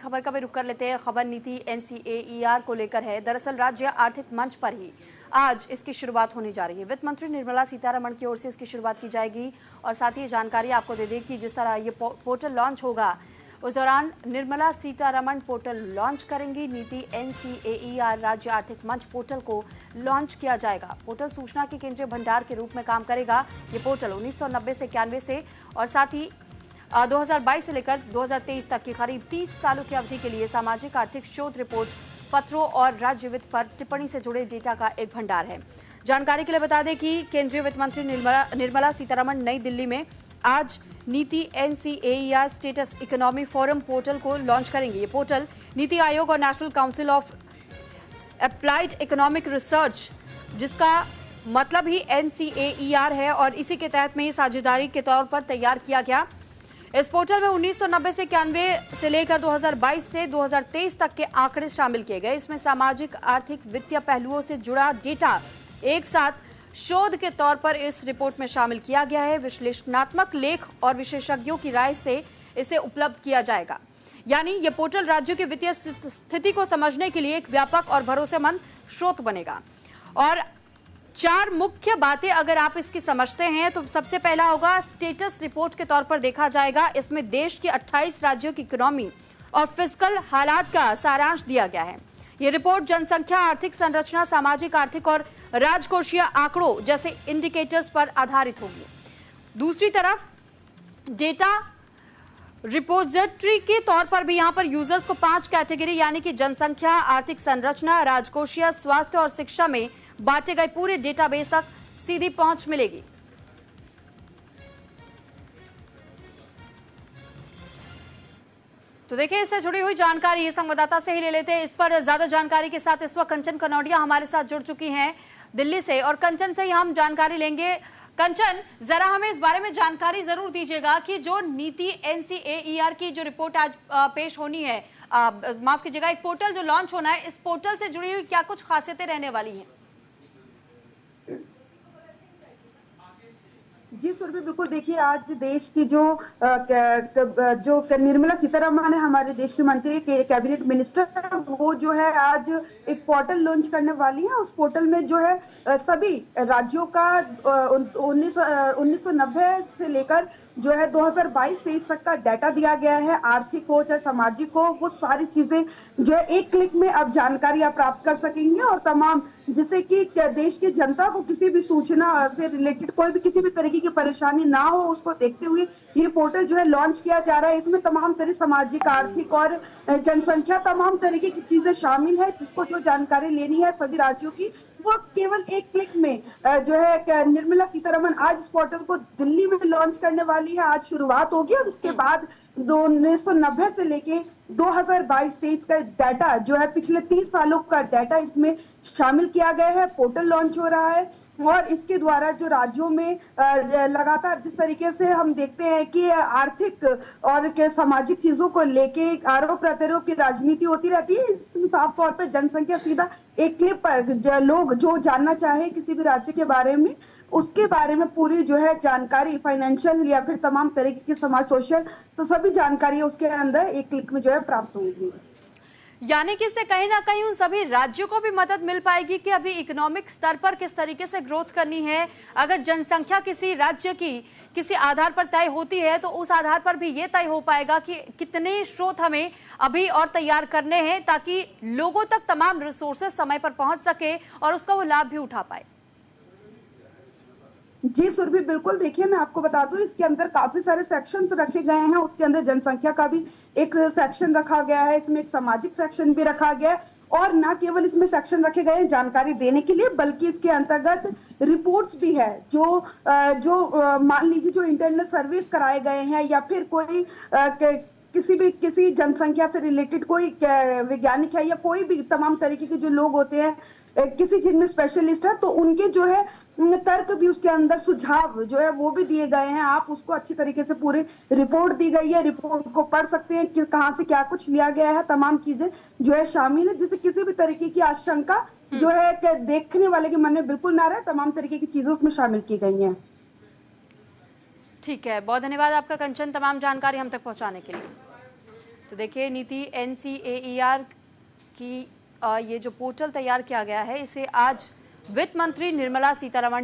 खबर का भी रुख कर लेते हैं। खबर नीति NCAER को लेकर है। दरअसल राज्य आर्थिक मंच पर ही आज इसकी शुरुआत होने जा रही है। वित्त मंत्री निर्मला सीतारमण की ओर से इसकी शुरुआत की जाएगी और साथ ही जानकारी आपको दे दें कि जिस तरह ये पोर्टल लॉन्च होगा उस दौरान निर्मला सीतारमण पोर्टल लॉन्च करेंगी। नीति NCAER राज्य आर्थिक मंच पोर्टल को लॉन्च किया जाएगा। पोर्टल सूचना के केंद्रीय भंडार के रूप में काम करेगा। ये पोर्टल 1990 से 91 से और साथ ही 2022 से लेकर 2023 तक की करीब 30 सालों की अवधि के लिए सामाजिक आर्थिक शोध रिपोर्ट, पत्रों और राज्य वित्त पर टिप्पणी से जुड़े डेटा का एक भंडार है। जानकारी के लिए बता दें कि केंद्रीय वित्त मंत्री निर्मला सीतारमण नई दिल्ली में आज नीति NCAER status economy forum portal को लॉन्च करेंगे। ये पोर्टल नीति आयोग और national council of applied economic research, जिसका मतलब ही NCAER है और इसी के तहत में साझेदारी के तौर पर तैयार किया गया। इस पोर्टल में 1990 से 91 से लेकर 2022 से 2023 तक के आंकड़े शामिल किए गए। इसमें सामाजिक, आर्थिक, वित्तीय पहलुओं से जुड़ा डेटा एक साथ शोध के तौर पर इस रिपोर्ट में शामिल किया गया है। विश्लेषणात्मक लेख और विशेषज्ञों की राय से इसे उपलब्ध किया जाएगा। यानी ये पोर्टल राज्यों की वित्तीय स्थिति को समझने के लिए एक व्यापक और भरोसेमंद स्रोत बनेगा। और 4 मुख्य बातें अगर आप इसकी समझते हैं तो सबसे पहला होगा स्टेटस रिपोर्ट के तौर पर देखा जाएगा। इसमें देश की 28 राज्यों की इकोनॉमी और फिस्कल हालात का सारांश दिया गया है। ये रिपोर्ट जनसंख्या, आर्थिक संरचना, सामाजिक, आर्थिक और राजकोषीय आंकड़ों जैसे इंडिकेटर्स पर आधारित होगी। दूसरी तरफ डेटा रिपोजिटरी के तौर पर भी यहाँ पर यूजर्स को 5 कैटेगरी यानी कि जनसंख्या, आर्थिक संरचना, राजकोषीय, स्वास्थ्य और शिक्षा में बांटे गए पूरे डेटाबेस तक सीधी पहुंच मिलेगी। तो देखिए, इससे जुड़ी हुई जानकारी ये संवाददाता से ही ले लेते हैं। इस पर ज्यादा जानकारी के साथ इस वक्त कंचन कनौडिया हमारे साथ जुड़ चुकी हैं दिल्ली से और कंचन से ही हम जानकारी लेंगे। कंचन, जरा हमें इस बारे में जानकारी जरूर दीजिएगा कि जो नीति NCAER की जो रिपोर्ट आज पेश होनी है, माफ कीजिएगा, एक पोर्टल जो लॉन्च होना है, इस पोर्टल से जुड़ी हुई क्या कुछ खासियतें रहने वाली हैं? जी सुरभि, बिल्कुल। देखिए, आज देश की जो निर्मला सीतारमण है, हमारे देश की मंत्री, कैबिनेट मिनिस्टर, वो जो है आज एक पोर्टल लॉन्च करने वाली है। उस पोर्टल में जो है सभी राज्यों का 1990 से लेकर जो है 2022-23 तक का डाटा दिया गया है। आर्थिक हो चाहे सामाजिक हो, वो सारी चीजें जो है एक क्लिक में अब जानकारी आप प्राप्त कर सकेंगे और तमाम, जिससे कि देश की जनता को किसी भी सूचना से रिलेटेड कोई भी किसी भी तरीके की परेशानी ना हो, उसको देखते हुए ये पोर्टल जो है लॉन्च किया जा रहा है। इसमें तमाम तरह सामाजिक, आर्थिक और जनसंख्या, तमाम तरीके की चीजें शामिल है। जिसको जो जानकारी लेनी है सभी राज्यों की, वो केवल एक क्लिक में जो है निर्मला सीतारमण आज इस पोर्टल को दिल्ली में लॉन्च करने वाली है। आज शुरुआत होगी और उसके बाद 1990 से लेके 2022-23 का डाटा जो है, पिछले 30 सालों का डाटा इसमें शामिल किया गया है। पोर्टल लॉन्च हो रहा है और इसके द्वारा जो राज्यों में लगातार जिस तरीके से हम देखते हैं कि आर्थिक और सामाजिक चीजों को लेके आरोप प्रत्यारोप की राजनीति होती रहती है, इसमें साफ तौर पर जनसंख्या सीधा एक क्लिक पर लोग जो जानना चाहे किसी भी राज्य के बारे में, उसके बारे में पूरी जो है जानकारी, फाइनेंशियल या फिर तमाम तरीके की समाज, सोशल, तो सभी जानकारी उसके अंदर एक क्लिक में जो है प्राप्त होगी। यानी कि इससे कहीं ना कहीं उन सभी राज्यों को भी मदद मिल पाएगी कि अभी इकोनॉमिक स्तर पर किस तरीके से ग्रोथ करनी है। अगर जनसंख्या किसी राज्य की किसी आधार पर तय होती है तो उस आधार पर भी ये तय हो पाएगा कि कितने स्रोत हमें अभी और तैयार करने हैं ताकि लोगों तक तमाम रिसोर्सेज समय पर पहुंच सके और उसका वो लाभ भी उठा पाए। जी सुरभि, बिल्कुल। देखिए, मैं आपको बता दूं, इसके अंदर काफी सारे सेक्शंस रखे गए हैं। उसके अंदर जनसंख्या का भी एक सेक्शन रखा गया है, इसमें एक सामाजिक सेक्शन भी रखा गया है और ना केवल इसमें सेक्शन रखे गए हैं जानकारी देने के लिए, बल्कि इसके अंतर्गत रिपोर्ट्स भी है जो मान लीजिए जो इंटरनल सर्विस कराए गए हैं या फिर कोई किसी जनसंख्या से रिलेटेड कोई वैज्ञानिक है या कोई भी तमाम तरीके के जो लोग होते हैं, किसी चीज में स्पेशलिस्ट है, तो उनके जो है तर्क भी उसके अंदर, सुझाव जो है वो भी दिए गए हैं। आप उसको अच्छी तरीके से पूरी रिपोर्ट दी गई है, रिपोर्ट को पढ़ सकते हैं कि कहाँ से क्या कुछ लिया गया है, तमाम चीजें जो है शामिल है, जिससे किसी भी तरीके की आशंका जो है देखने वाले के मन में बिल्कुल ना रहे। तमाम तरीके की चीजें उसमें शामिल की गई हैं। ठीक है, बहुत धन्यवाद आपका कंचन, तमाम जानकारी हम तक पहुंचाने के लिए। तो देखिए नीति NCAER की ये जो पोर्टल तैयार किया गया है, इसे आज वित्त मंत्री निर्मला सीतारमण